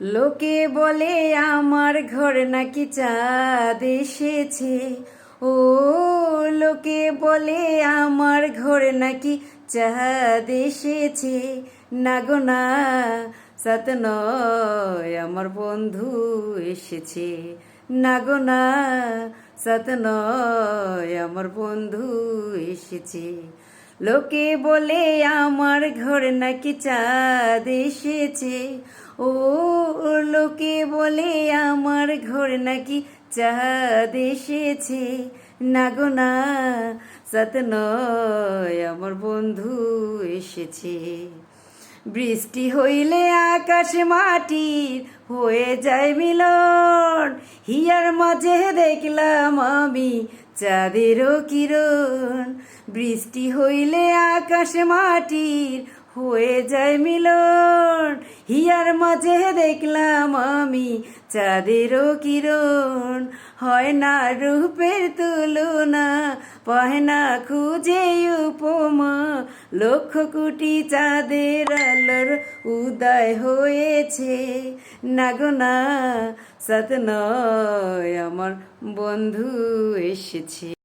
লোকে বলে আমার ঘর নাকি চাঁদ এসেছে। ও লোকে বলে আমার ঘর নাকি চাঁদ এসেছে। না গো না, সাত নয় আমার বন্ধু এসেছে। না গো না, সাত নয় আমার বন্ধু এসেছে। লোকে বলে আমার ঘর নাকি চাঁদ এসেছে। ও লোকে বলে আমার ঘর নাকি চাঁদ এসেছে। না গো না, সাত নয় আমার বন্ধু এসেছে। বৃষ্টি হইলে আকাশ মাটির হয়ে যায় মিলন। হিয়ার মাঝে দেখলাম আমি চাঁদেরও কিরণ। বৃষ্টি হইলে আকাশ মাটির হয়ে যায় মিলন। হিয়ার মাঝে দেখলাম আমি চাঁদেরও কিরণ। হয় না রূপের তুলনা, পায় না খুঁজে উপমা। লক্ষ কোটি চাঁদের আলোর উদয় হয়েছে। না গো না, সাত নয় আমার বন্ধু এসেছে।